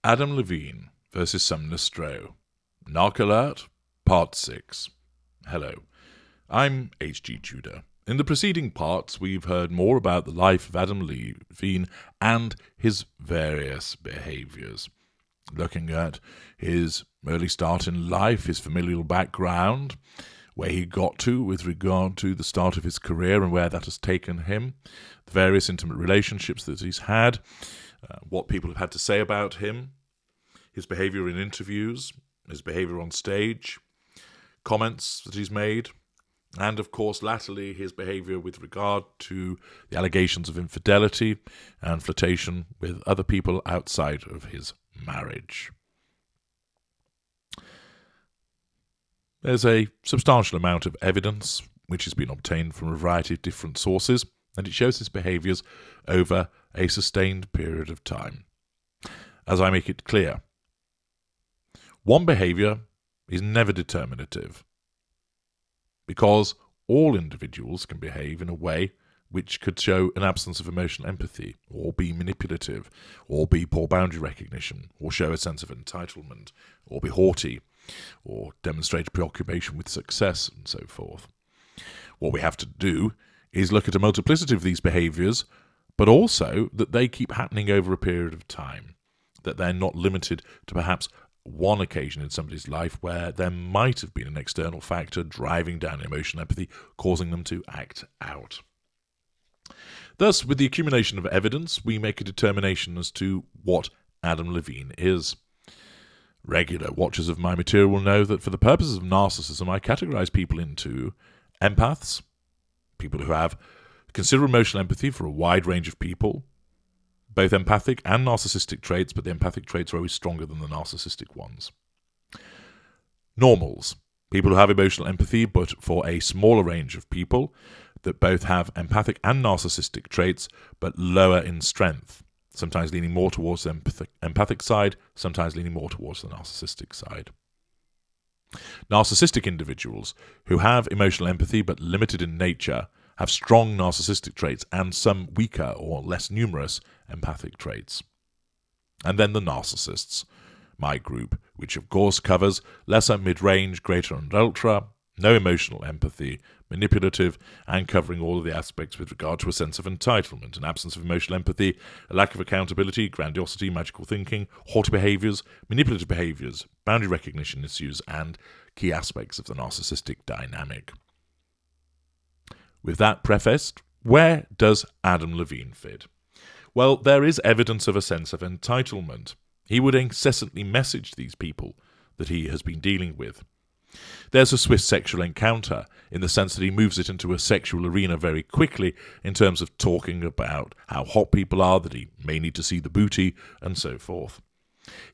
Adam Levine versus Sumner Stroh. Narc Alert, Part 6. Hello, I'm H.G. Tudor. In the preceding parts, we've heard more about the life of Adam Levine and his various behaviours, looking at his early start in life, his familial background, where he got to with regard to the start of his career and where that has taken him, the various intimate relationships that he's had, what people have had to say about him, his behaviour in interviews, his behaviour on stage, comments that he's made, and of course, latterly, his behaviour with regard to the allegations of infidelity and flirtation with other people outside of his marriage. There's a substantial amount of evidence which has been obtained from a variety of different sources, and it shows his behaviours over a sustained period of time. As I make it clear, one behaviour is never determinative, because all individuals can behave in a way which could show an absence of emotional empathy, or be manipulative, or be poor boundary recognition, or show a sense of entitlement, or be haughty, or demonstrate a preoccupation with success, and so forth. What we have to do is look at a multiplicity of these behaviours, but also that they keep happening over a period of time, that they're not limited to perhaps one occasion in somebody's life where there might have been an external factor driving down emotional empathy, causing them to act out. Thus, with the accumulation of evidence, we make a determination as to what Adam Levine is. Regular watchers of my material will know that for the purposes of narcissism, I categorize people into empaths, people who have considerable emotional empathy for a wide range of people, both empathic and narcissistic traits, but the empathic traits are always stronger than the narcissistic ones. Normals, people who have emotional empathy, but for a smaller range of people that both have empathic and narcissistic traits, but lower in strength, sometimes leaning more towards the empathic side, sometimes leaning more towards the narcissistic side. Narcissistic individuals who have emotional empathy, but limited in nature, have strong narcissistic traits and some weaker or less numerous empathic traits. And then the narcissists, my group, which of course covers lesser, mid-range, greater and ultra, no emotional empathy, manipulative, and covering all of the aspects with regard to a sense of entitlement, an absence of emotional empathy, a lack of accountability, grandiosity, magical thinking, haughty behaviours, manipulative behaviours, boundary recognition issues, and key aspects of the narcissistic dynamic. With that prefaced, where does Adam Levine fit? Well, there is evidence of a sense of entitlement. He would incessantly message these people that he has been dealing with. There's a swift sexual encounter in the sense that he moves it into a sexual arena very quickly in terms of talking about how hot people are, that he may need to see the booty, and so forth.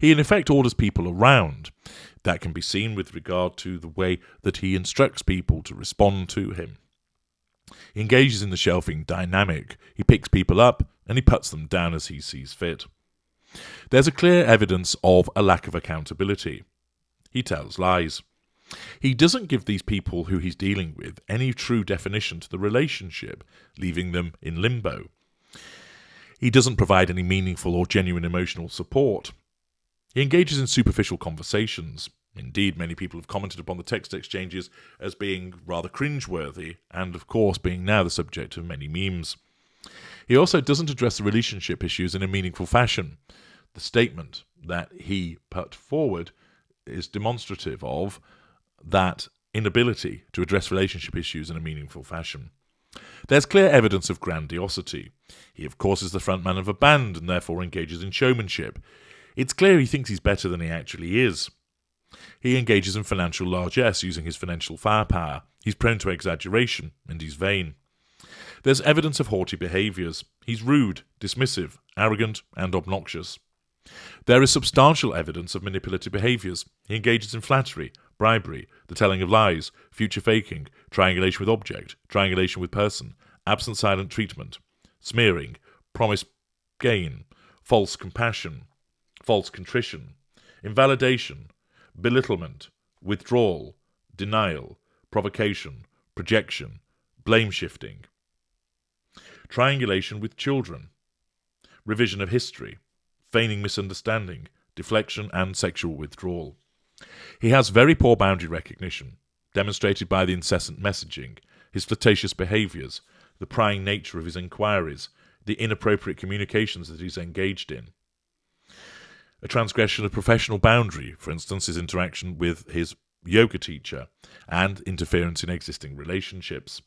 He in effect orders people around. That can be seen with regard to the way that he instructs people to respond to him. He engages in the shelving dynamic. He picks people up and he puts them down as he sees fit. There's a clear evidence of a lack of accountability. He tells lies. He doesn't give these people who he's dealing with any true definition to the relationship, leaving them in limbo. He doesn't provide any meaningful or genuine emotional support. He engages in superficial conversations. Indeed, many people have commented upon the text exchanges as being rather cringeworthy, and of course being now the subject of many memes. He also doesn't address the relationship issues in a meaningful fashion. The statement that he put forward is demonstrative of that inability to address relationship issues in a meaningful fashion. There's clear evidence of grandiosity. He, of course, is the frontman of a band and therefore engages in showmanship. It's clear he thinks he's better than he actually is. He engages in financial largesse using his financial firepower. He's prone to exaggeration, and he's vain. There's evidence of haughty behaviours. He's rude, dismissive, arrogant, and obnoxious. There is substantial evidence of manipulative behaviours. He engages in flattery, bribery, the telling of lies, future faking, triangulation with object, triangulation with person, absent silent treatment, smearing, promise gain, false compassion, false contrition, invalidation, belittlement, withdrawal, denial, provocation, projection, blame-shifting, triangulation with children, revision of history, feigning misunderstanding, deflection, and sexual withdrawal. He has very poor boundary recognition, demonstrated by the incessant messaging, his flirtatious behaviours, the prying nature of his inquiries, the inappropriate communications that he's engaged in. A transgression of professional boundary, for instance, his interaction with his yoga teacher, and interference in existing relationships.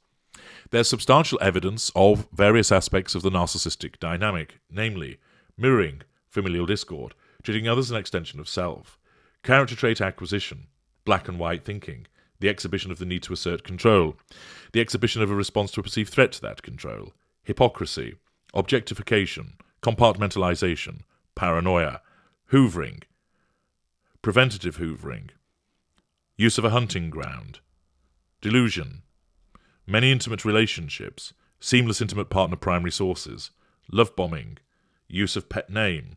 There's substantial evidence of various aspects of the narcissistic dynamic, namely mirroring, familial discord, treating others as an extension of self, character trait acquisition, black and white thinking, the exhibition of the need to assert control, the exhibition of a response to a perceived threat to that control, hypocrisy, objectification, compartmentalization, paranoia, hoovering, preventative hoovering, use of a hunting ground, delusion, many intimate relationships, seamless intimate partner primary sources, love bombing, use of pet name,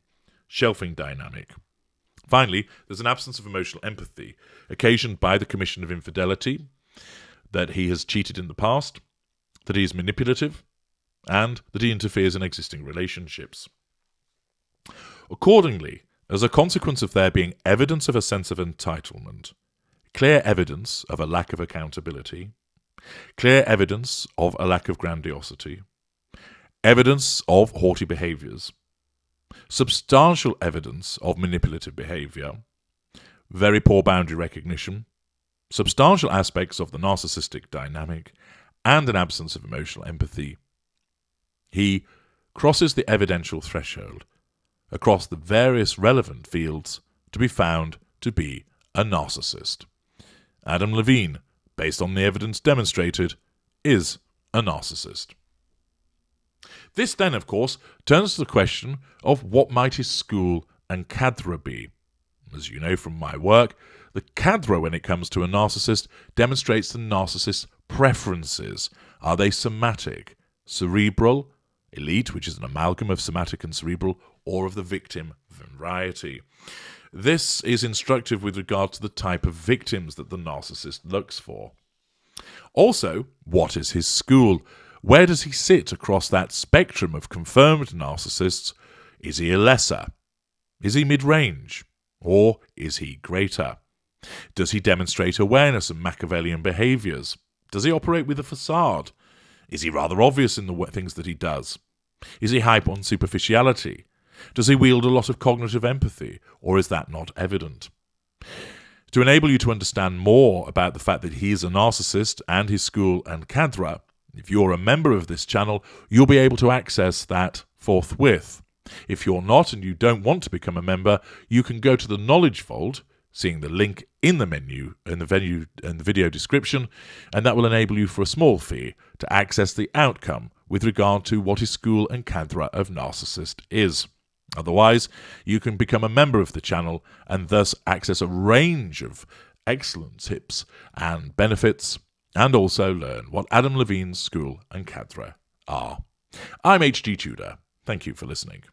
shelving dynamic. Finally, there's an absence of emotional empathy, occasioned by the commission of infidelity, that he has cheated in the past, that he is manipulative, and that he interferes in existing relationships. Accordingly, as a consequence of there being evidence of a sense of entitlement, clear evidence of a lack of accountability, clear evidence of a lack of grandiosity, evidence of haughty behaviours, substantial evidence of manipulative behaviour, very poor boundary recognition, substantial aspects of the narcissistic dynamic, and an absence of emotional empathy, he crosses the evidential threshold across the various relevant fields to be found to be a narcissist. Adam Levine, based on the evidence demonstrated, is a narcissist. This then, of course, turns to the question of what might his school and cadre be. As you know from my work, the cadre, when it comes to a narcissist, demonstrates the narcissist's preferences. Are they somatic, cerebral, elite, which is an amalgam of somatic and cerebral, or of the victim variety? This is instructive with regard to the type of victims that the narcissist looks for. Also, what is his school? Where does he sit across that spectrum of confirmed narcissists? Is he a lesser? Is he mid-range? Or is he greater? Does he demonstrate awareness of Machiavellian behaviours? Does he operate with a facade? Is he rather obvious in the things that he does? Is he hype on superficiality? Does he wield a lot of cognitive empathy, or is that not evident? To enable you to understand more about the fact that he is a narcissist and his school and cadre, if you're a member of this channel, you'll be able to access that forthwith. If you're not and you don't want to become a member, you can go to the Knowledge Vault, seeing the link in the menu in the video description, and that will enable you for a small fee to access the outcome with regard to what his school and cadre of narcissist is. Otherwise, you can become a member of the channel and thus access a range of excellent tips and benefits, and also learn what Adam Levine's school and cadre are. I'm H.G. Tudor. Thank you for listening.